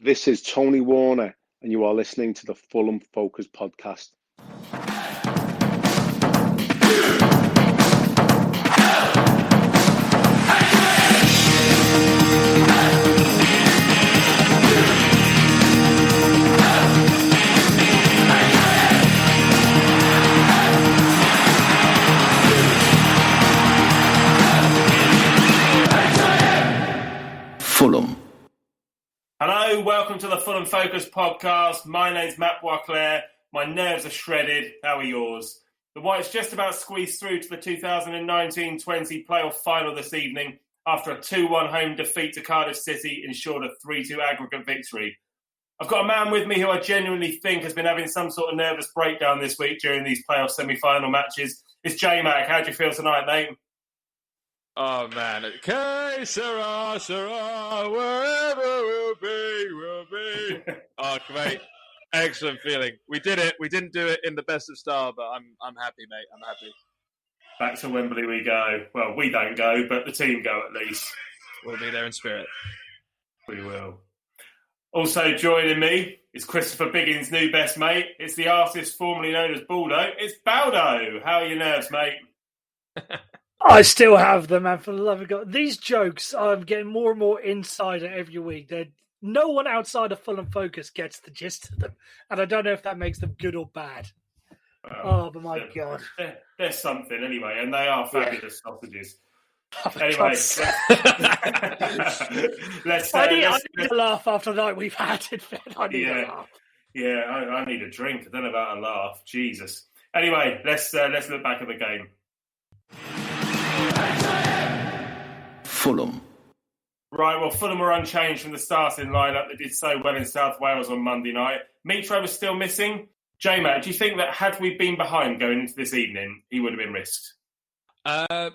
This is Tony Warner, and you are listening to the Fulham Focus podcast. Fulham. Hello, welcome to the Fulham Focus podcast. My name's Matt Boisclair. My nerves are shredded. How are yours? The Whites just about squeezed through to the 2019-20 playoff final this evening after a 2-1 home defeat to Cardiff City ensured a 3-2 aggregate victory. I've got a man with me who I genuinely think has been having some sort of nervous breakdown this week during these playoff semi-final matches. It's Jmac. How do you feel tonight, mate? Oh, man. Okay, Sarah, wherever we'll be. Oh, great. Excellent feeling. We did it. We didn't do it in the best of style, but I'm happy, mate. I'm happy. Back to Wembley we go. Well, we don't go, but the team go at least. We'll be there in spirit. We will. Also joining me is Christopher Biggins' new best mate. It's the artist formerly known as Baldo. It's Baldo. How are your nerves, mate? I still have them, man, for the love of God. These jokes, I'm getting more and more insider every week. No one outside of Fulham Focus gets the gist of them. And I don't know if that makes them good or bad. But my God. There's something anyway, and they are fabulous sausages. Oh, anyway, I need a laugh after the night we've had. I need a laugh. Yeah, I need a drink. I don't know about a laugh. Jesus. Anyway, let's look back at the game. Fulham. Right, well, Fulham were unchanged from the starting lineup that did so well in South Wales on Monday night. Mitro was still missing. J-Mac, do you think that had we been behind going into this evening, he would have been risked?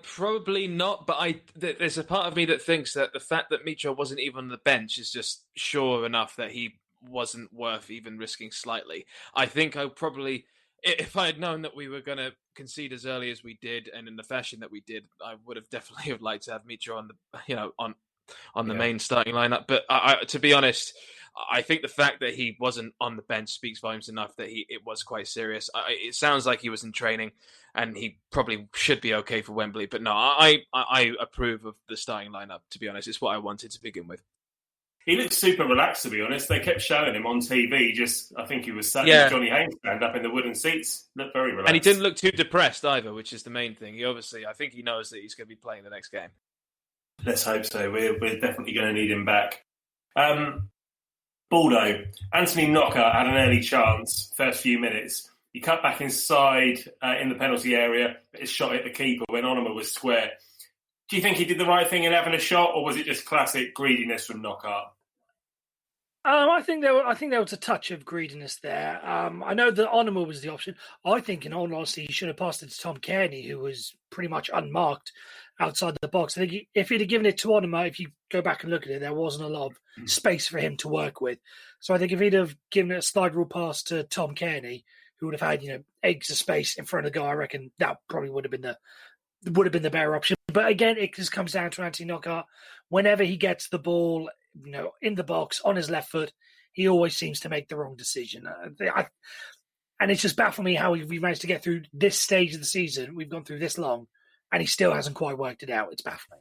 Probably not, but there's a part of me that thinks that the fact that Mitro wasn't even on the bench is just sure enough that he wasn't worth even risking slightly. I think I probably... If I had known that we were going to concede as early as we did and in the fashion that we did, I would have definitely have liked to have Mitro on the main starting lineup. But to be honest, I think the fact that he wasn't on the bench speaks volumes enough that it was quite serious. It sounds like he was in training and he probably should be okay for Wembley. But no, I approve of the starting lineup, to be honest. It's what I wanted to begin with. He looked super relaxed, to be honest. They kept showing him on TV. I think he was sat in Johnny Haynes stand up in the wooden seats. Looked very relaxed. And he didn't look too depressed either, which is the main thing. I think he knows that he's going to be playing the next game. Let's hope so. We're definitely going to need him back. Baldo, Anthony Knockout had an early chance, first few minutes. He cut back inside in the penalty area, but his shot hit the keeper when Onward was square. Do you think he did the right thing in having a shot, or was it just classic greediness from Knockout? I think there was a touch of greediness there. I know that Onward was the option. I think, in all honesty, he should have passed it to Tom Kearney, who was pretty much unmarked outside the box. I think if he'd have given it to Onward, if you go back and look at it, there wasn't a lot of space for him to work with. So I think if he'd have given it a slide rule pass to Tom Kearney, who would have had acres of space in front of the goal, I reckon that probably would have been the better option. But again, it just comes down to Anthony Knockout. Whenever he gets the ball, in the box on his left foot, he always seems to make the wrong decision. And it's just baffled me how we've managed to get through this stage of the season. We've gone through this long, and he still hasn't quite worked it out. It's baffling.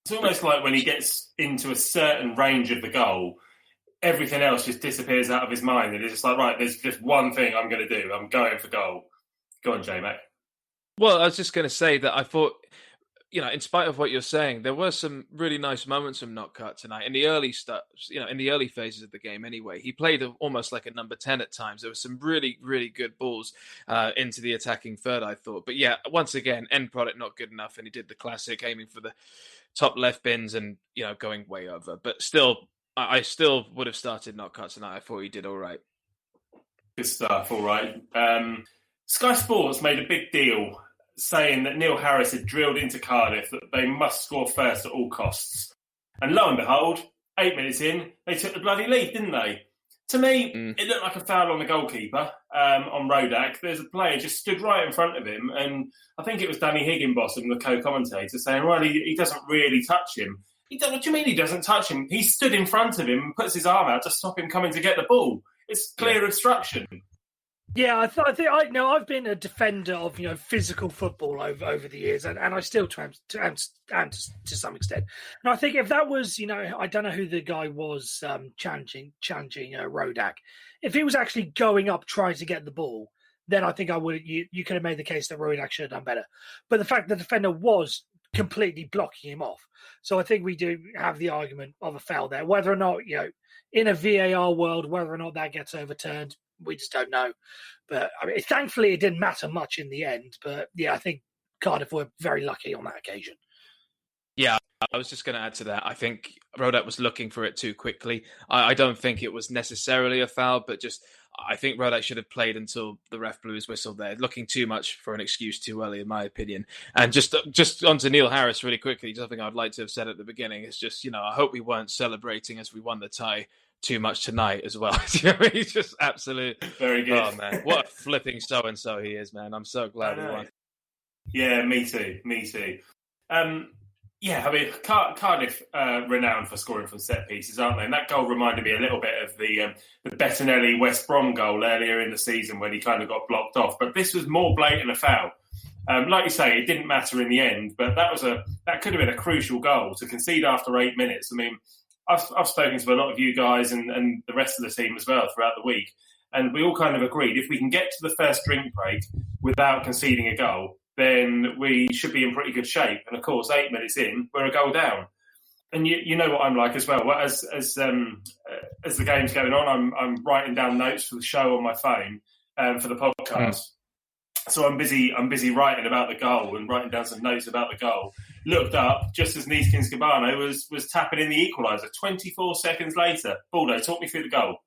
It's almost like when he gets into a certain range of the goal, everything else just disappears out of his mind. And it's just like, right, there's just one thing I'm going to do. I'm going for goal. Go on, J-Mac. Well, I was just going to say that I thought, in spite of what you're saying, there were some really nice moments from Knockout tonight in the early in the early phases of the game. Anyway, he played almost like a number 10 at times. There were some really, really good balls into the attacking third, I thought. But yeah, once again, end product not good enough, and he did the classic, aiming for the top left bins and going way over. But still, I still would have started Knockout tonight. I thought he did all right. Good stuff. All right. Sky Sports made a big deal saying that Neil Harris had drilled into Cardiff that they must score first at all costs. And lo and behold, 8 minutes in, they took the bloody lead, didn't they? To me, it looked like a foul on the goalkeeper, on Rodak. There's a player just stood right in front of him, and I think it was Danny Higginbotham, the co-commentator, saying, well, he doesn't really touch him. What do you mean he doesn't touch him? He stood in front of him and puts his arm out to stop him coming to get the ball. It's clear obstruction. Yeah, I've been a defender of physical football over the years, and I still am to some extent. And I think if that was I don't know who the guy was challenging Rodak. If he was actually going up trying to get the ball, then I think I would. You could have made the case that Rodak should have done better. But the fact the defender was completely blocking him off, so I think we do have the argument of a foul there. Whether or not in a VAR world, whether or not that gets overturned, we just don't know. But I mean, thankfully, it didn't matter much in the end. But yeah, I think Cardiff were very lucky on that occasion. Yeah, I was just going to add to that. I think Rodak was looking for it too quickly. I don't think it was necessarily a foul, but just I think Rodak should have played until the ref blew his whistle there. Looking too much for an excuse too early, in my opinion. And just onto Neil Harris really quickly, something I'd like to have said at the beginning is just, I hope we weren't celebrating as we won the tie too much tonight as well. He's just absolute. Very good. Oh, man. What a flipping so-and-so he is, man. I'm so glad we won. Yeah, me too. Yeah, I mean, Cardiff renowned for scoring from set pieces, aren't they? And that goal reminded me a little bit of the Bettinelli West Brom goal earlier in the season when he kind of got blocked off. But this was more blatant a foul. Like you say, it didn't matter in the end, but that could have been a crucial goal to concede after 8 minutes. I mean, I've spoken to a lot of you guys and the rest of the team as well throughout the week, and we all kind of agreed if we can get to the first drink break without conceding a goal, then we should be in pretty good shape. And of course, 8 minutes in, we're a goal down. And you know what I'm like as well. As the game's going on, I'm writing down notes for the show on my phone for the podcast. So I'm busy writing about the goal and writing down some notes about the goal. Looked up just as Neeskens was tapping in the equaliser. 24 seconds later, Baldo, talk me through the goal.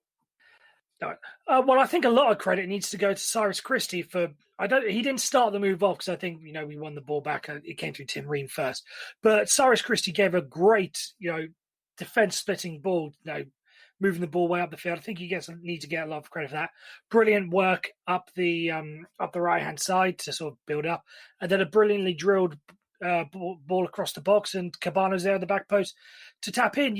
Well, I think a lot of credit needs to go to Cyrus Christie for. He didn't start the move off because I think we won the ball back. It came through Tim Ream first, but Cyrus Christie gave a great defence splitting ball. Moving the ball way up the field. I think he needs to get a lot of credit for that. Brilliant work up the right hand side to sort of build up, and then a brilliantly drilled ball across the box, and Cabano's there at the back post to tap in.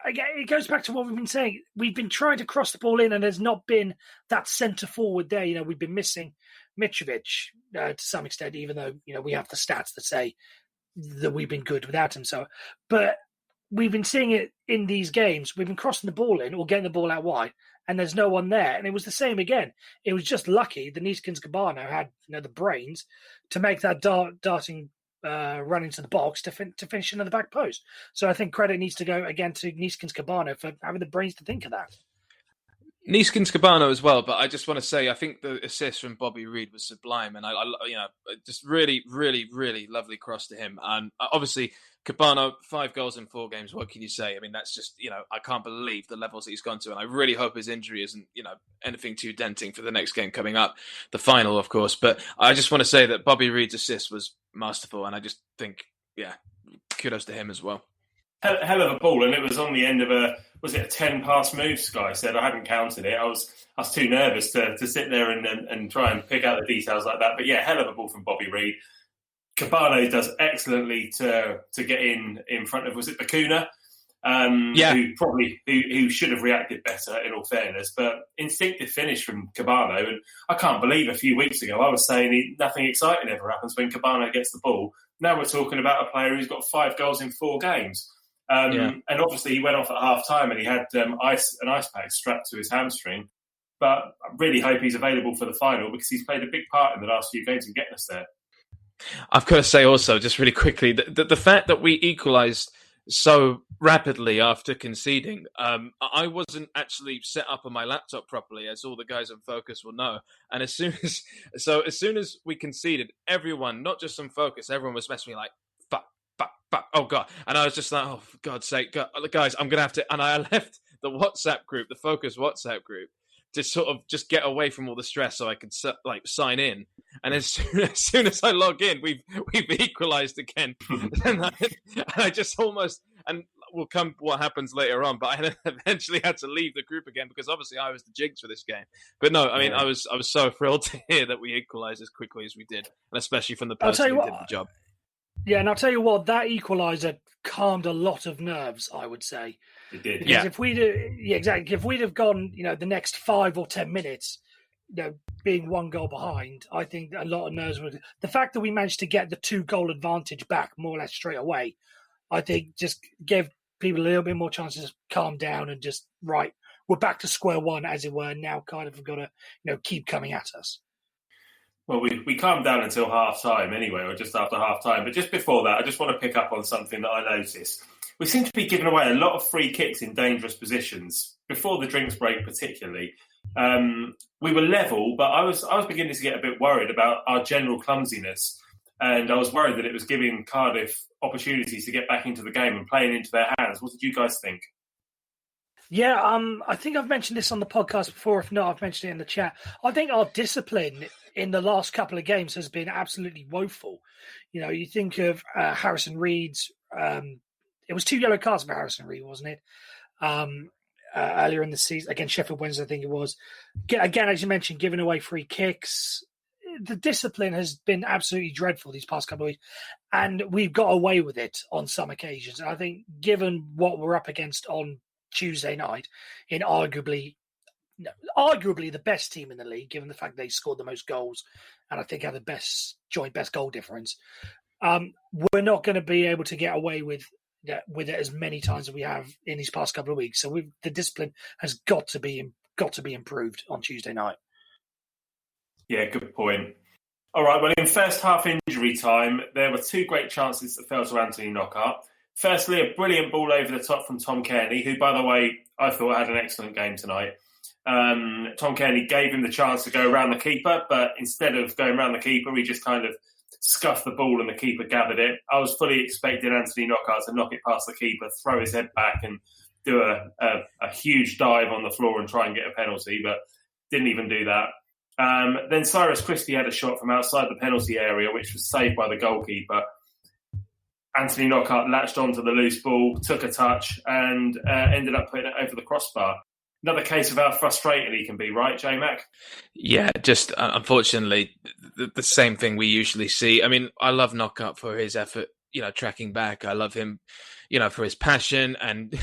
It goes back to what we've been saying. We've been trying to cross the ball in, and there's not been that centre forward there. We've been missing Mitrovic to some extent, even though we have the stats that say that we've been good without him. So, but we've been seeing it in these games. We've been crossing the ball in or getting the ball out wide, and there's no one there. And it was the same again. It was just lucky the Neeskens Cabano had the brains to make that darting run into the box to finish into the back post. So I think credit needs to go again to Neeskens Cabano for having the brains to think of that. Neeskens Cabano as well, but I just want to say I think the assist from Bobby Reid was sublime, and I just really, really, really lovely cross to him. And obviously Cabano, 5 goals in 4 games. What can you say? I mean, that's just I can't believe the levels that he's gone to, and I really hope his injury isn't anything too denting for the next game coming up, the final, of course. But I just want to say that Bobby Reid's assist was masterful, and I just think kudos to him as well. Hell of a ball, and it was on the end of a 10-pass move, Sky said. I hadn't counted it. I was too nervous to sit there and try and pick out the details like that. But yeah, hell of a ball from Bobby Reid. Cabano does excellently to get in front of, was it Bacuna? Who should have reacted better, in all fairness. But instinctive finish from Cabano, and I can't believe a few weeks ago I was saying nothing exciting ever happens when Cabano gets the ball. Now we're talking about a player who's got 5 goals in 4 games. And obviously he went off at half-time and he had an ice pack strapped to his hamstring. But I really hope he's available for the final because he's played a big part in the last few games in getting us there. I've got to say also, just really quickly, the fact that we equalised so rapidly after conceding, I wasn't actually set up on my laptop properly, as all the guys on Focus will know. And as soon as we conceded, everyone, not just on Focus, everyone was messaging me like, fuck, oh God. And I was just like, oh, for God's sake, guys, I'm going to have to... And I left the WhatsApp group, the Focus WhatsApp group, to sort of just get away from all the stress so I could sign in. And as soon as I log in, we've equalised again. and I just almost... And we'll come what happens later on, but I eventually had to leave the group again because obviously I was the jinx for this game. But no, I mean, I was so thrilled to hear that we equalised as quickly as we did, and especially from the person who did the job. Yeah, and I'll tell you what, that equaliser calmed a lot of nerves, I would say. It did. Because if we'd, exactly, if we'd have gone, the next 5 or 10 minutes, being one goal behind, I think a lot of nerves would. The fact that we managed to get the 2-goal advantage back more or less straight away, I think just gave people a little bit more chances to calm down and just, right, we're back to square one, as it were. Now kind of got to, keep coming at us. Well, we calmed down until half-time anyway, or just after half-time. But just before that, I just want to pick up on something that I noticed. We seem to be giving away a lot of free kicks in dangerous positions, before the drinks break particularly. We were level, but I was beginning to get a bit worried about our general clumsiness. And I was worried that it was giving Cardiff opportunities to get back into the game and playing into their hands. What did you guys think? Yeah, I think I've mentioned this on the podcast before. If not, I've mentioned it in the chat. I think our discipline in the last couple of games has been absolutely woeful. You think of Harrison Reed's. It was 2 yellow cards for Harrison Reed, wasn't it? Earlier in the season, against Sheffield Wednesday, I think it was. Again, as you mentioned, giving away free kicks. The discipline has been absolutely dreadful these past couple of weeks, and we've got away with it on some occasions. And I think, given what we're up against on Tuesday night, in arguably the best team in the league, given the fact they scored the most goals, and I think have the joint best goal difference, we're not going to be able to get away with it as many times as we have in these past couple of weeks. So the discipline has got to be improved on Tuesday night. Yeah, good point. All right, well, in first half injury time, there were 2 great chances that fell to Anthony Knockaert. Firstly, a brilliant ball over the top from Tom Cairney, who, by the way, I thought had an excellent game tonight. Tom Cairney gave him the chance to go around the keeper, but instead of going around the keeper, he just kind of scuffed the ball and the keeper gathered it. I was fully expecting Anthony Knockaert to knock it past the keeper, throw his head back and do a huge dive on the floor and try and get a penalty, but didn't even do that. Then Cyrus Christie had a shot from outside the penalty area, which was saved by the goalkeeper. Anthony Knockaert latched onto the loose ball, took a touch, and ended up putting it over the crossbar. Another case of how frustrating he can be, right, Jmac? Yeah, just unfortunately, the same thing we usually see. I mean, I love Knockaert for his effort, tracking back. I love him, for his passion. And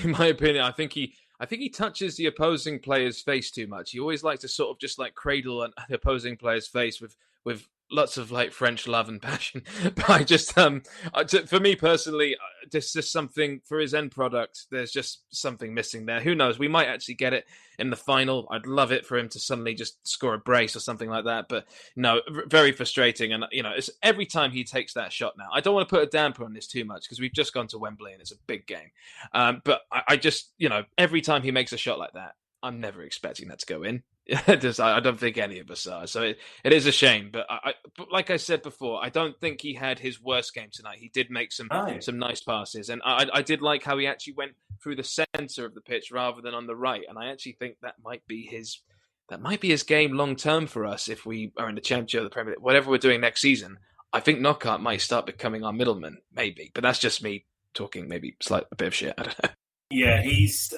in my opinion, I think he touches the opposing player's face too much. He always likes to sort of just like cradle an opposing player's face with lots of like French love and passion. But I just, for me personally, just something for his end product. There's just something missing there. Who knows? We might actually get it in the final. I'd love it for him to suddenly just score a brace or something like that. But no, very frustrating. And it's every time he takes that shot now. I don't want to put a damper on this too much because we've just gone to Wembley and it's a big game. But I just, every time he makes a shot like that, I'm never expecting that to go in. I don't think any of us are. So it is a shame. But but like I said before, I don't think he had his worst game tonight. He did make some nice passes. And I did like how he actually went through the centre of the pitch rather than on the right. And I actually think that might be his game long term for us if we are in the Championship of the Premier League. Whatever we're doing next season, I think Knockaert might start becoming our middleman, maybe. But that's just me talking maybe a bit of shit. I don't know. Yeah, he's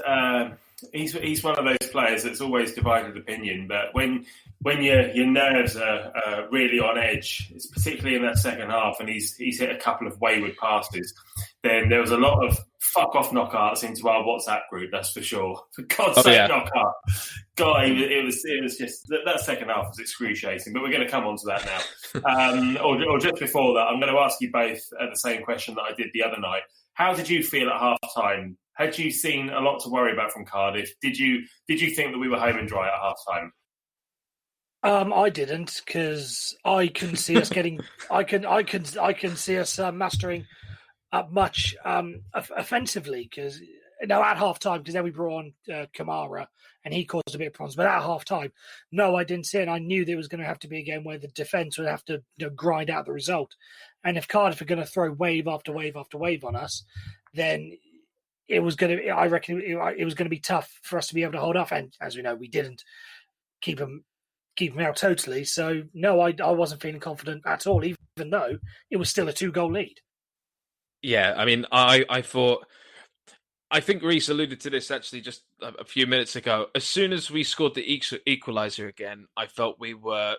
one of those players that's always divided opinion. But when your nerves are really on edge, it's particularly in that second half, and he's hit a couple of wayward passes, then there was a lot of fuck off Knockaerts into our WhatsApp group. That's for sure. For God's sake, Knockaert, God, it was just that second half was excruciating. But we're going to come on to that now. Or just before that, I'm going to ask you both the same question that I did the other night. How did you feel at half time? Had you seen a lot to worry about from Cardiff? Did you think that we were home and dry at half time? I didn't, because I couldn't see us getting. I can see us mastering up much offensively, because at half time, because then we brought on Kamara and he caused a bit of problems. But at half time, no, I didn't see it. And I knew there was going to have to be a game where the defence would have to grind out the result. And if Cardiff are going to throw wave after wave after wave on us, then it was going to. I reckon it was going to be tough for us to be able to hold off. And as we know, we didn't keep them out totally. So no, I wasn't feeling confident at all, even though it was still a 2-goal lead. Yeah, I mean, I thought. I think Reece alluded to this actually just a few minutes ago. As soon as we scored the equaliser again, I felt we were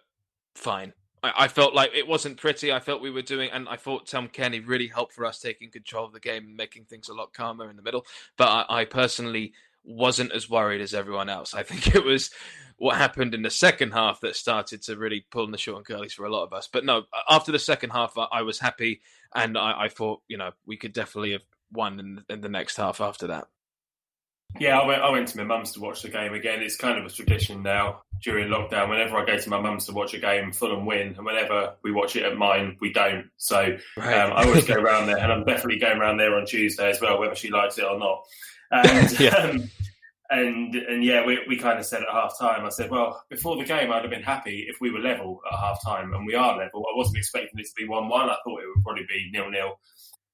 fine. I felt like it wasn't pretty. I felt we were doing, and I thought Tom Kenny really helped for us taking control of the game and making things a lot calmer in the middle. But I personally wasn't as worried as everyone else. I think it was what happened in the second half that started to really pull in the short and curlies for a lot of us. But no, after the second half, I was happy, and I thought, we could definitely have won in the next half after that. Yeah, I went to my mum's to watch the game again. It's kind of a tradition now during lockdown. Whenever I go to my mum's to watch a game, Fulham win, and whenever we watch it at mine, we don't. So Right. I always go around there, and I'm definitely going around there on Tuesday as well, whether she likes it or not. And Yeah. and yeah, we kind of said at half time, I said, well, before the game, I'd have been happy if we were level at half time, and we are level. I wasn't expecting it to be 1-1. I thought it would probably be 0-0.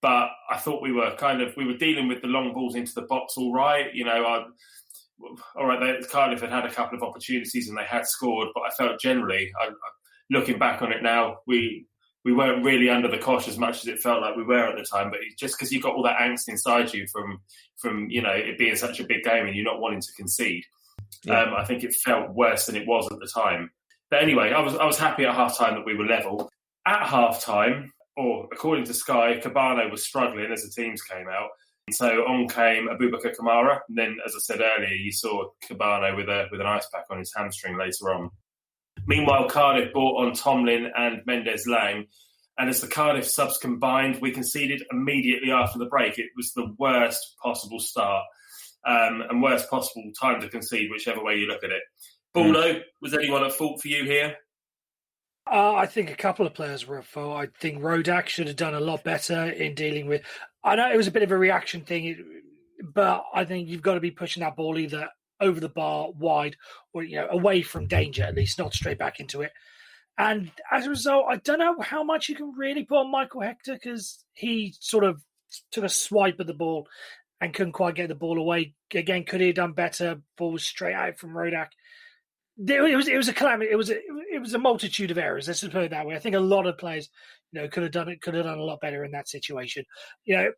But I thought we were dealing with the long balls into the box all right. All right, Cardiff had a couple of opportunities and they had scored, but I felt generally, looking back on it now, we weren't really under the cosh as much as it felt like we were at the time. But just because you've got all that angst inside you from it being such a big game and you're not wanting to concede, I think it felt worse than it was at the time. But anyway, I was happy at half time that we were level. At half time, or according to Sky, Cabano was struggling as the teams came out. So on came Abubakar Kamara. And then, as I said earlier, you saw Cabano with an ice pack on his hamstring later on. Meanwhile, Cardiff brought on Tomlin and Mendes Lang. And as the Cardiff subs combined, we conceded immediately after the break. It was the worst possible start and worst possible time to concede, whichever way you look at it. Baldo, was anyone at fault for you here? I think a couple of players were at fault. I think Rodak should have done a lot better in dealing with. I know it was a bit of a reaction thing, but I think you've got to be pushing that ball either over the bar, wide, or away from danger, at least not straight back into it. And as a result, I don't know how much you can really put on Michael Hector because he sort of took a swipe at the ball and couldn't quite get the ball away. Again, could he have done better? Ball was straight out from Rodak. It was a calamity. It was a multitude of errors. Let's just put it that way. I think a lot of players, could have done a lot better in that situation. You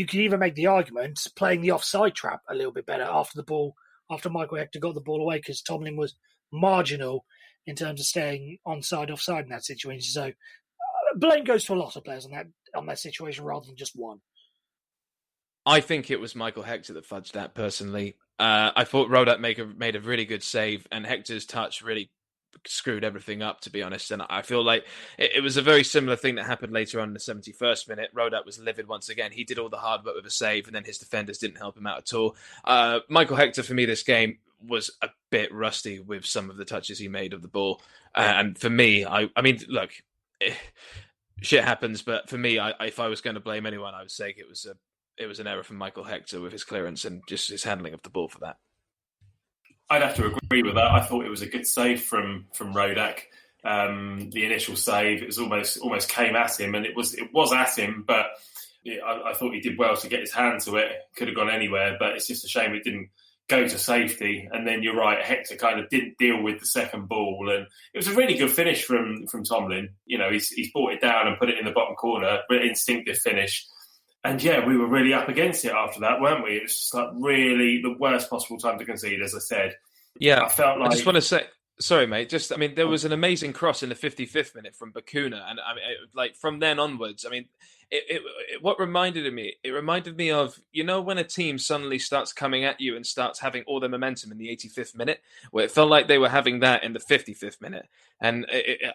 could even make the argument playing the offside trap a little bit better after Michael Hector got the ball away because Tomlin was marginal in terms of staying onside, offside in that situation. So blame goes to a lot of players on that situation rather than just one. I think it was Michael Hector that fudged that personally. I thought Rodak made a really good save, and Hector's touch really screwed everything up, to be honest. And I feel like it was a very similar thing that happened later on in the 71st minute. Rodak was livid once again. He did all the hard work with a save, and then his defenders didn't help him out at all. Michael Hector, for me, this game was a bit rusty with some of the touches he made of the ball. And for me, I mean, look, shit happens, but for me, if I was going to blame anyone, I would say it was an error from Michael Hector with his clearance and just his handling of the ball for that. I'd have to agree with that. I thought it was a good save from Rodak. The initial save, it was almost came at him, and it was at him, but I thought he did well to get his hand to it. Could have gone anywhere, but it's just a shame it didn't go to safety. And then you're right, Hector kind of didn't deal with the second ball, and it was a really good finish from Tomlin. He's brought it down and put it in the bottom corner, really instinctive finish. And yeah, we were really up against it after that, weren't we? It was just like really the worst possible time to concede, as I said. Yeah, I felt like... I just want to say, sorry, mate. There was an amazing cross in the 55th minute from Bakuna, and from then onwards, what reminded me? It reminded me of when a team suddenly starts coming at you and starts having all the momentum in the 85th minute, where it felt like they were having that in the 55th minute, and it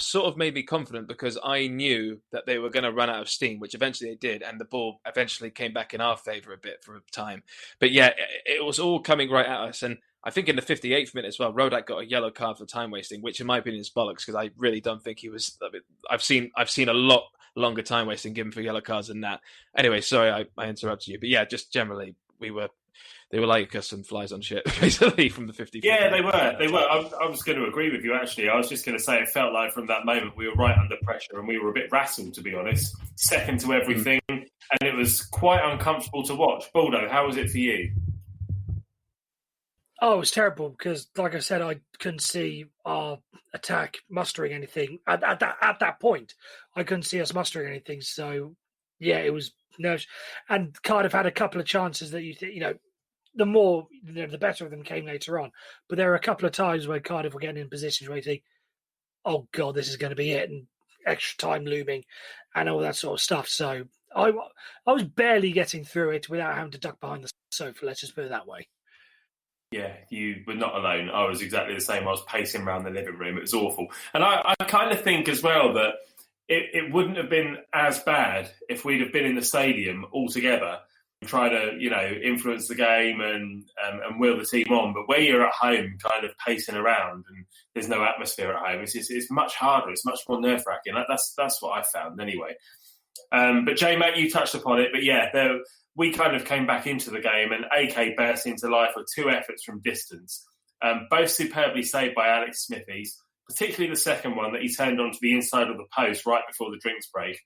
sort of made me confident because I knew that they were going to run out of steam, which eventually they did, and the ball eventually came back in our favour a bit for a time. But yeah, it was all coming right at us, and I think in the 58th minute as well, Rodak got a yellow card for time wasting, which in my opinion is bollocks because I really don't think he was. I've seen a lot longer time wasting given for yellow cards than that. Anyway, sorry I interrupted you, but yeah, just generally they were like us and flies on shit basically from the 50. Yeah, they were. I was going to agree with you actually. I was just going to say it felt like from that moment we were right under pressure and we were a bit rattled, to be honest. Second to everything, and it was quite uncomfortable to watch. Baldo, how was it for you? Oh, it was terrible because, like I said, I couldn't see our attack mustering anything at that point. I couldn't see us mustering anything. So, yeah, it was nervous. And Cardiff had a couple of chances that the more, the better of them came later on. But there were a couple of times where Cardiff were getting in positions where you think, oh God, this is going to be it, and extra time looming and all that sort of stuff. So I was barely getting through it without having to duck behind the sofa, let's just put it that way. Yeah, you were not alone. I was exactly the same. I was pacing around the living room. It was awful. And I kind of think as well that it wouldn't have been as bad if we'd have been in the stadium all together and try to, influence the game and will the team on. But where you're at home kind of pacing around and there's no atmosphere at home, it's much harder. It's much more nerve-wracking. That's what I found anyway. But Jmac, you touched upon it. But yeah, we kind of came back into the game and AK burst into life with 2 efforts from distance, both superbly saved by Alex Smithies, particularly the second one that he turned onto the inside of the post right before the drinks break.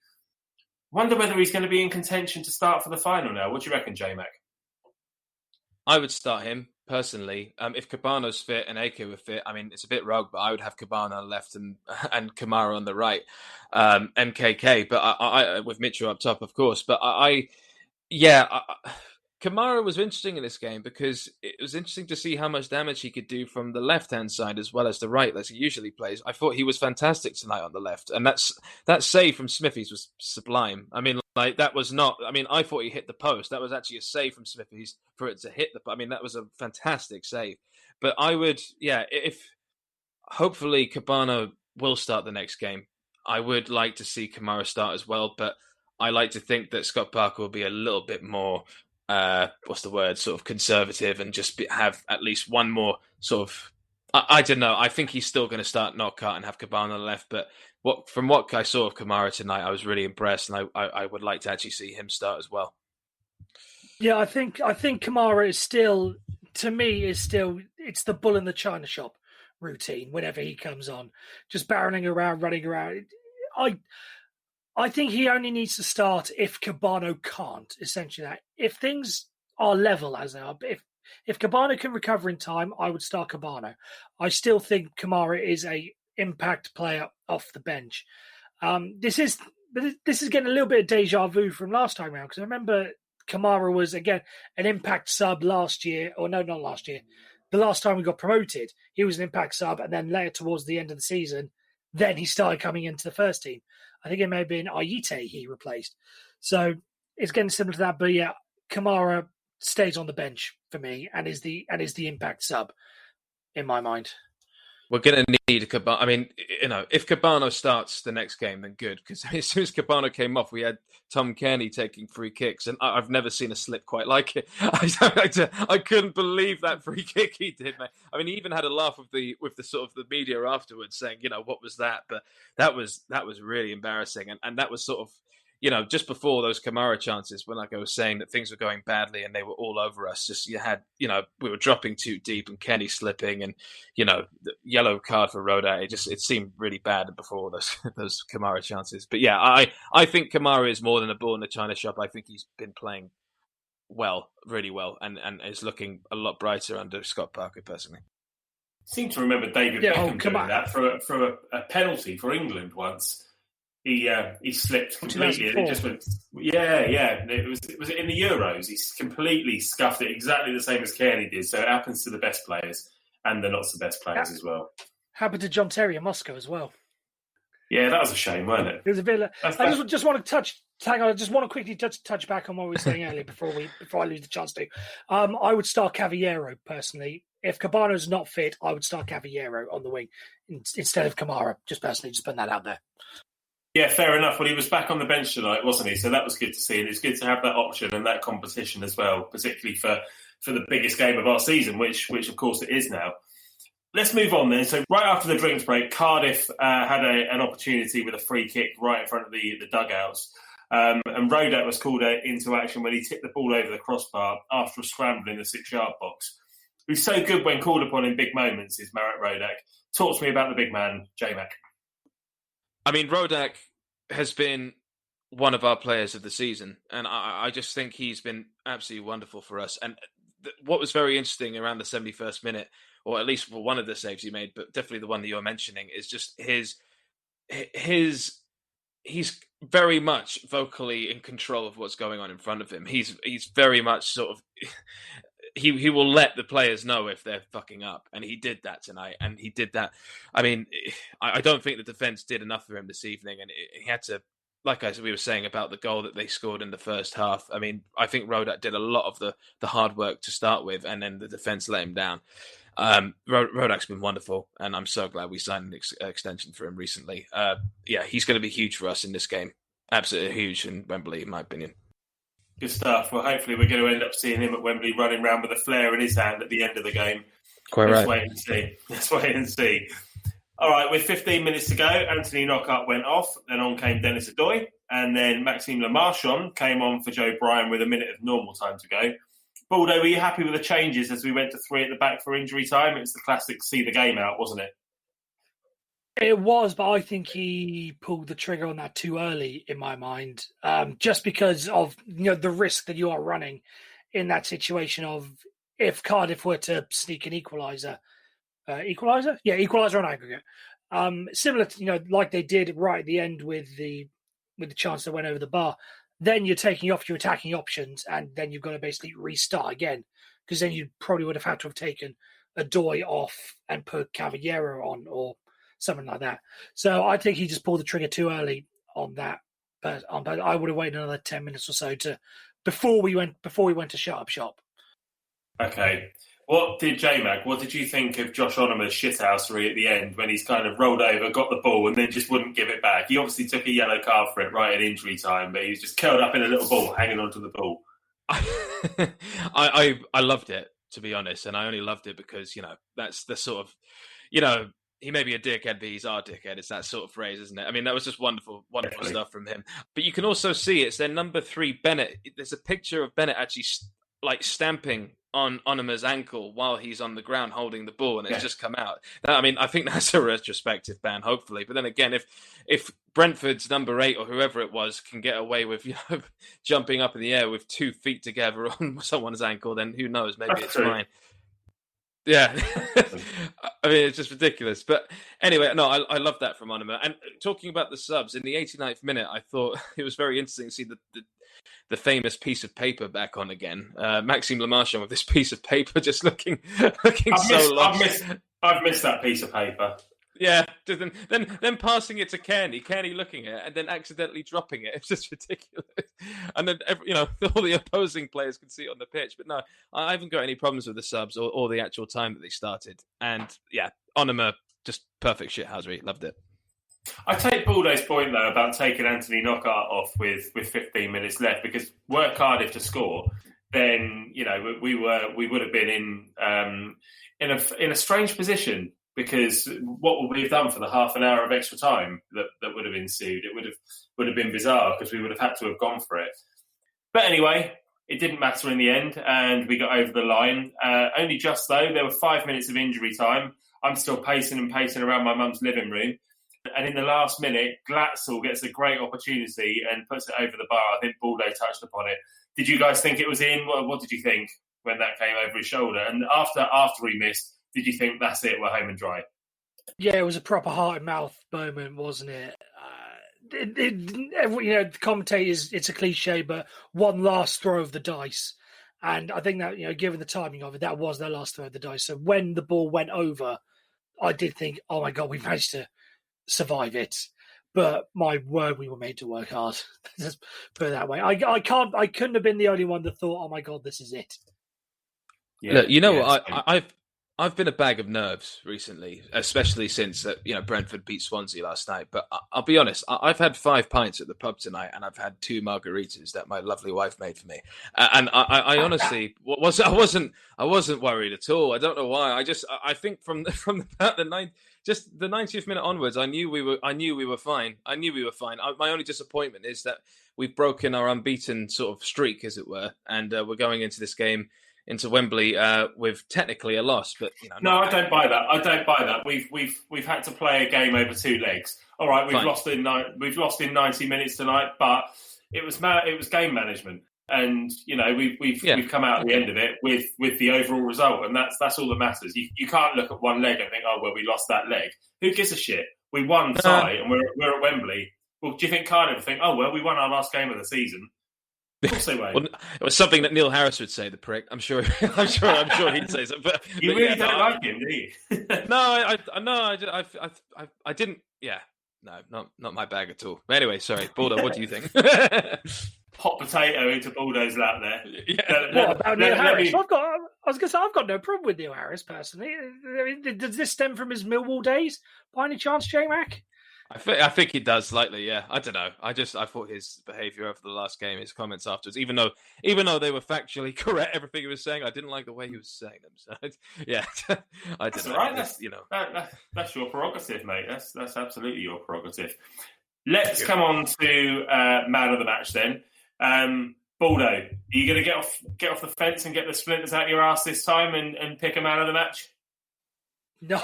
Wonder whether he's going to be in contention to start for the final now. What do you reckon, Jmac? I would start him personally. If Cabano's fit and AK were fit, I mean, it's a bit rogue, but I would have Cabano on the left and Kamara on the right, MKK. But I with Mitchell up top, of course. But Kamara was interesting in this game because it was interesting to see how much damage he could do from the left-hand side as well as the right, as he usually plays. I thought he was fantastic tonight on the left, and that save from Smithies was sublime. I mean, like that was not. I mean, I thought he hit the post. That was actually a save from Smithies for it to hit the. I mean, that was a fantastic save. But I would, if hopefully Cabano will start the next game, I would like to see Kamara start as well, but I like to think that Scott Parker will be a little bit more, sort of conservative and just have at least one more sort of, I don't know. I think he's still going to start Knockout and have Cabana on the left, but from what I saw of Kamara tonight, I was really impressed, and I would like to actually see him start as well. Yeah, I think Kamara is still, to me, it's the bull in the china shop routine whenever he comes on, just barreling around, running around. I think he only needs to start if Cabano can't, essentially. That if things are level as they are, but if Cabano can recover in time, I would start Cabano. I still think Kamara is a impact player off the bench. This is getting a little bit of deja vu from last time around, because I remember Kamara was, again, an impact sub last year, or no, not last year. The last time we got promoted, he was an impact sub, and then later towards the end of the season, then he started coming into the first team. I think it may have been Ayite he replaced. So it's getting similar to that. But yeah, Kamara stays on the bench for me and is the impact sub in my mind. We're going to need Cabano. I mean, if Cabano starts the next game, then good. Because as soon as Cabano came off, we had Tom Kearney taking free kicks, and I've never seen a slip quite like it. I couldn't believe that free kick he did, man. I mean, he even had a laugh with the sort of the media afterwards, saying, what was that? But that was really embarrassing, and that was sort of, just before those Kamara chances, when like I was saying that things were going badly and they were all over us. Just we were dropping too deep and Kenny slipping, and the yellow card for Roda. It seemed really bad before those Kamara chances. But yeah, I think Kamara is more than a bull in the china shop. I think he's been playing well, really well, and is looking a lot brighter under Scott Parker personally. I seem to remember David Beckham doing that for a penalty for England once. He slipped completely. It just went, It was in the Euros. He completely scuffed it, exactly the same as Kearney did. So it happens to the best players and the not so best players as well. Happened to John Terry in Moscow as well. Yeah, that was a shame, wasn't it? It was a bit. I just want to hang on. I just want to quickly touch back on what we were saying earlier before I lose the chance to. I would start Cavallero personally. If Cabano's not fit, I would start Cavallero on the wing instead of Kamara. Just personally, just putting that out there. Yeah, fair enough. Well, he was back on the bench tonight, wasn't he? So that was good to see. And it's good to have that option and that competition as well, particularly for the biggest game of our season, which of course it is now. Let's move on then. So right after the drinks break, Cardiff had an opportunity with a free kick right in front of the dugouts. And Rodak was called into action when he tipped the ball over the crossbar after a scramble in the 6-yard box. Who's so good when called upon in big moments is Marat Rodak. Talk to me about the big man, Jmac. I mean, Rodak has been one of our players of the season, and I just think he's been absolutely wonderful for us. And what was very interesting around the 71st minute, or at least for one of the saves he made, but definitely the one that you're mentioning, is just he's very much vocally in control of what's going on in front of him. He's very much sort of he will let the players know if they're fucking up, and he did that tonight. And he did that. I mean, I don't think the defense did enough for him this evening, and he had to. Like we were saying about the goal that they scored in the first half, I mean, I think Rodak did a lot of the hard work to start with, and then the defense let him down. Rodak's been wonderful, and I'm so glad we signed an extension for him recently. Yeah, he's going to be huge for us in this game. Absolutely huge in Wembley, in my opinion. Good stuff. Well, hopefully we're going to end up seeing him at Wembley running around with a flare in his hand at the end of the game. Quite Let's right. wait and see. Let's wait and see. All right, with 15 minutes to go, Anthony Knockaert went off. Then on came Dennis Adoy. And then Maxime Lemarchand came on for Joe Bryan with a minute of normal time to go. Baldo, were you happy with the changes as we went to 3 at the back for injury time? It's the classic see the game out, wasn't it? It was, but I think he pulled the trigger on that too early, in my mind, just because of the risk that you are running in that situation of if Cardiff were to sneak an equaliser. Equaliser? Yeah, equaliser on aggregate. Similar to, like they did right at the end with the chance that went over the bar. Then you're taking off your attacking options, and then you've got to basically restart again, because then you probably would have had to have taken Adoy off and put Cavallero on or something like that. So I think he just pulled the trigger too early on that. But I would have waited another 10 minutes or so before we went to shut up shop. Okay. What did you think of Josh Onomer's shithousery at the end when he's kind of rolled over, got the ball, and then just wouldn't give it back? He obviously took a yellow card for it right at injury time, but he was just curled up in a little ball, hanging onto the ball. I loved it, to be honest, and I only loved it because, that's the sort of, he may be a dickhead, but he's our dickhead. It's that sort of phrase, isn't it? I mean, that was just wonderful stuff from him. But you can also see it's their number 3, Bennett. There's a picture of Bennett actually stamping on Onomer's ankle while he's on the ground holding the ball, and it's just come out. I mean, I think that's a retrospective ban, hopefully. But then again, if Brentford's number 8 or whoever it was can get away with jumping up in the air with 2 feet together on someone's ankle, then who knows? Maybe it's fine. Yeah. I mean, it's just ridiculous. But anyway, no, I love that from Onomer. And talking about the subs, in the 89th minute, I thought it was very interesting to see the famous piece of paper back on again. Maxime Lemarchand with this piece of paper just looking so lost. I've missed that piece of paper. Yeah, then passing it to Kearney looking at it, and then accidentally dropping it. It's just ridiculous. And then all the opposing players can see it on the pitch. But no, I haven't got any problems with the subs or the actual time that they started. And yeah, Onomer, just perfect shithousery. Loved it. I take Baldo's point though about taking Anthony Knockaert off with 15 minutes left, because were Cardiff to score, then we would have been in a strange position, because what would we have done for the half an hour of extra time that would have ensued? It would have been bizarre, because we would have had to have gone for it. But anyway, it didn't matter in the end, and we got over the line. Only just though, there were 5 minutes of injury time. I'm still pacing around my mum's living room. And in the last minute, Glatzel gets a great opportunity and puts it over the bar. I think Baldo touched upon it. Did you guys think it was in? What did you think when that came over his shoulder? And after he missed, did you think that's it, we're home and dry? Yeah, it was a proper heart and mouth moment, wasn't it? The commentators, it's a cliche, but one last throw of the dice. And I think that, given the timing of it, that was their last throw of the dice. So when the ball went over, I did think, oh my God, we managed to survive it. But my word, we were made to work hard. Just put it that way. I couldn't have been the only one that thought, oh my God, this is it. Yeah, look, I've been a bag of nerves recently, especially since Brentford beat Swansea last night. But I'll be honest, I've had 5 pints at the pub tonight, and I've had 2 margaritas that my lovely wife made for me. And I honestly I wasn't worried at all. I don't know why. I think from about the 90th minute onwards, I knew we were fine. My only disappointment is that we've broken our unbeaten sort of streak, as it were, and we're going into this game, into Wembley, with technically a loss. But no, I don't buy that. We've had to play a game over 2 legs. All right, we've lost in 90 minutes tonight, but it was game management, and we've come out at the end of it with the overall result, and that's all that matters. You can't look at one leg and think, oh well, we lost that leg. Who gives a shit? We won tonight, and we're at Wembley. Well, do you think Cardiff think, oh well, we won our last game of the season? Of course they won't. Well, it was something that Neil Harris would say. The prick. I'm sure he'd say so. But You really don't like him, do you? I didn't. Yeah, no, not my bag at all. But anyway, sorry, Baldo. What do you think? Hot potato into Baldo's lap there. Yeah. What about Neil Harris? I was going to say I've got no problem with Neil Harris personally. Does this stem from his Millwall days, by any chance, J-Mac? I think he does slightly. Yeah, I don't know. I thought his behaviour after the last game, his comments afterwards, even though they were factually correct, everything he was saying, I didn't like the way he was saying them. So yeah, I don't know. Right. That's your prerogative, mate. That's absolutely your prerogative. Let's come on to man of the match then. Baldo, are you going to get off the fence and get the splinters out your ass this time and pick a man of the match? No,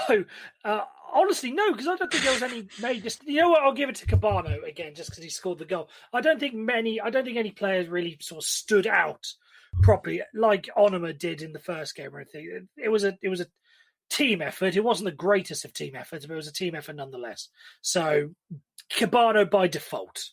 honestly, no, because I don't think there was any major. You know what? I'll give it to Cabano again, just because he scored the goal. I don't think any players really sort of stood out properly like Onward did in the first game or anything. It was a team effort. It wasn't the greatest of team efforts, but it was a team effort nonetheless. So Cabano by default.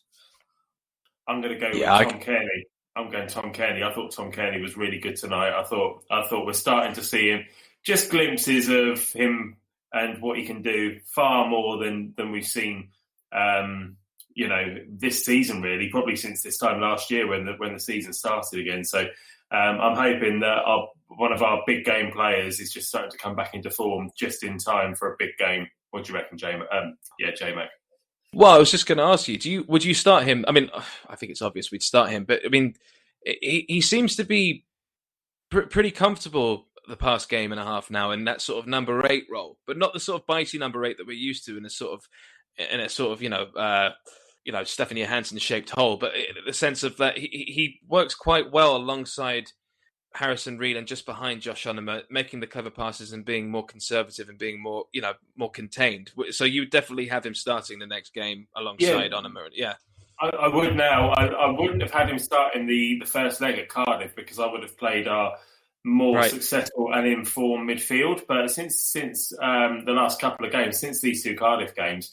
I'm going to go with Tom Kearney. I'm going Tom Kearney. I thought Tom Kearney was really good tonight. I thought we're starting to see him. Just glimpses of him and what he can do far more than we've seen, this season really, probably since this time last year when the season started again. So I'm hoping that one of our big game players is just starting to come back into form just in time for a big game. What do you reckon, Jmac? Well, I was just going to ask you, would you start him? I mean, I think it's obvious we'd start him, but I mean, he seems to be pretty comfortable the past game and a half now in that sort of number 8 role, but not the sort of bitey number 8 that we're used to in a sort of Stefan Johansson shaped hole, but the sense of that he works quite well alongside Harrison Reed and just behind Josh Onward, making the clever passes and being more conservative and being more contained. So you would definitely have him starting the next game alongside Onward. Yeah. I would now. I wouldn't have had him start in the first leg at Cardiff because I would have played our more successful and informed midfield. But since the last couple of games, since these 2 Cardiff games,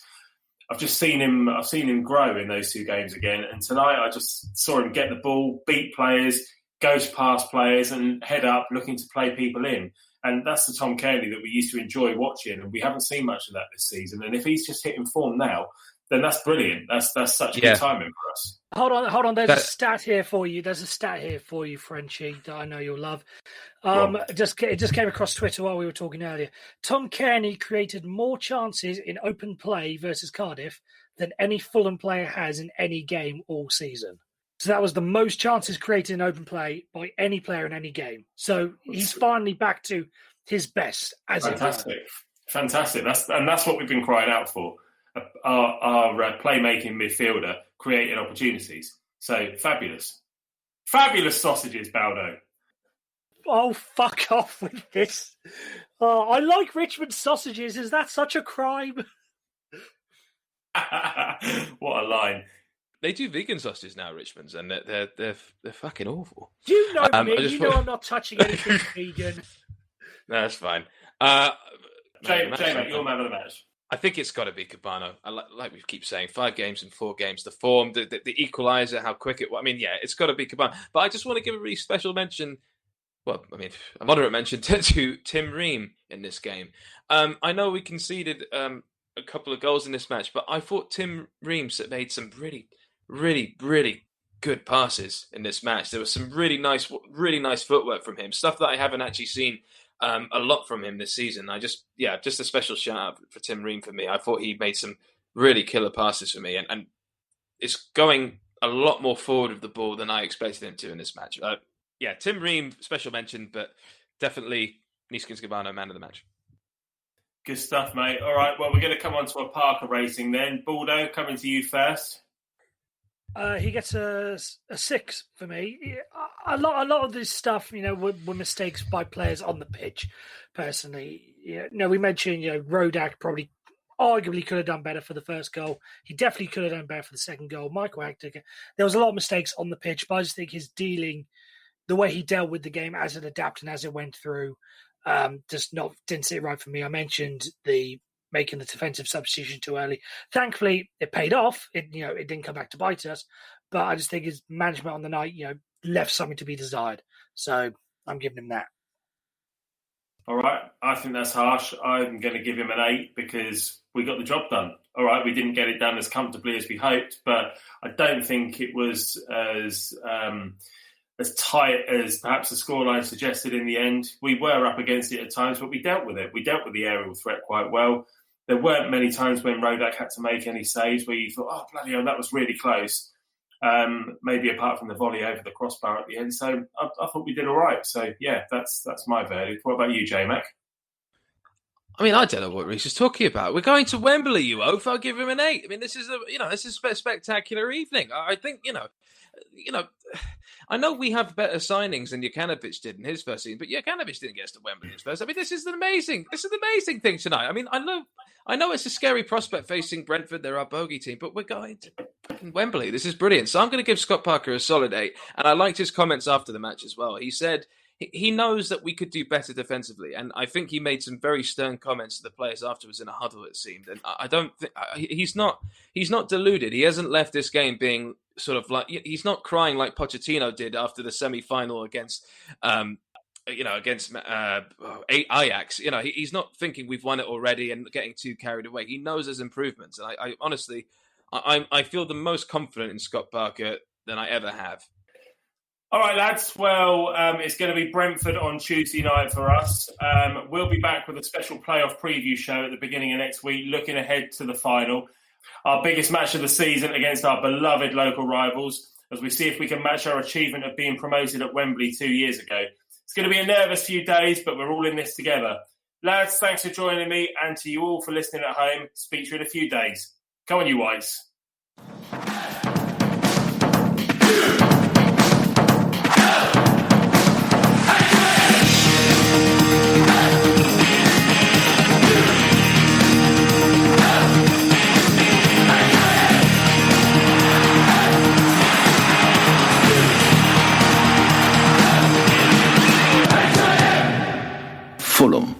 I've just seen him. I've seen him grow in those 2 games again. And tonight, I just saw him get the ball, beat players, goes past players, and head up, looking to play people in. And that's the Tom Kearney that we used to enjoy watching, and we haven't seen much of that this season. And if he's just hitting form now, then that's brilliant. That's such a good timing for us. Hold on. There's a stat here for you. Frenchy, that I know you'll love. It just came across Twitter while we were talking earlier. Tom Kearney created more chances in open play versus Cardiff than any Fulham player has in any game all season. So that was the most chances created in open play by any player in any game. So he's finally back to his best. Fantastic. That's what we've been crying out for. Our playmaking midfielder creating opportunities. So fabulous sausages, Baldo. Oh, fuck off with this! I like Richmond sausages. Is that such a crime? What a line! They do vegan sausages now, Richmond's, and they're fucking awful. You know me. You know I'm not touching anything vegan. No, that's fine. Jmac, your man of the match. I think it's got to be Cabano. Like we keep saying, 5 games and 4 games, the form, the equaliser, how quick it was. I mean, yeah, it's got to be Cabano. But I just want to give a really special mention, a moderate mention to Tim Ream in this game. I know we conceded a couple of goals in this match, but I thought Tim Ream made some really, really, really good passes in this match. There was some really nice footwork from him, stuff that I haven't actually seen a lot from him this season. Just a special shout out for Tim Ream for me. I thought he made some really killer passes for me, and it's going a lot more forward with the ball than I expected him to in this match. Tim Ream, special mention, but definitely Neeskens Cabano, man of the match. Good stuff, mate. All right, well, we're going to come on to a Parker rating then. Baldo, coming to you first. He gets a 6 for me. A lot of this stuff, were mistakes by players on the pitch. Personally, we mentioned, Rodak probably, arguably could have done better for the first goal. He definitely could have done better for the second goal. Michael Hector, there was a lot of mistakes on the pitch, but I just think his dealing, the way he dealt with the game as it adapted and as it went through, didn't sit right for me. I mentioned making the defensive substitution too early. Thankfully, it paid off. It didn't come back to bite us. but I just think his management on the night, left something to be desired. So I'm giving him that. All right, I think that's harsh. I'm going to give him an 8 because we got the job done. All right, we didn't get it done as comfortably as we hoped, but I don't think it was as tight as perhaps the scoreline suggested in the end. We were up against it at times, but we dealt with it. We dealt with the aerial threat quite well. There weren't many times when Rodak had to make any saves where you thought, oh, bloody hell, that was really close. Maybe apart from the volley over the crossbar at the end. So I thought we did all right. So, yeah, that's my verdict. What about you, Jmac? I mean, I don't know what Reece is talking about. We're going to Wembley, you oaf. I'll give him an 8. I mean, this is a spectacular evening. I think, I know we have better signings than Jokanovic did in his first season, but Jokanovic didn't get us to Wembley in his first. I mean, this is an amazing thing tonight. I mean, I know it's a scary prospect facing Brentford. They're our bogey team, but we're going to fucking Wembley. This is brilliant. So I'm going to give Scott Parker a solid 8. And I liked his comments after the match as well. He said he knows that we could do better defensively, and I think he made some very stern comments to the players afterwards in a huddle. It seemed, and I don't think he's not deluded. He hasn't left this game being sort of like, he's not crying like Pochettino did after the semi-final against Ajax. He's not thinking we've won it already and getting too carried away. He knows there's improvements, and I honestly feel the most confident in Scott Parker than I ever have. All right, lads. Well, it's going to be Brentford on Tuesday night for us. We'll be back with a special playoff preview show at the beginning of next week, looking ahead to the final. Our biggest match of the season against our beloved local rivals, as we see if we can match our achievement of being promoted at Wembley 2 years ago. It's going to be a nervous few days, but we're all in this together. Lads, thanks for joining me, and to you all for listening at home. Speak to you in a few days. Come on, you Whites. Fulham.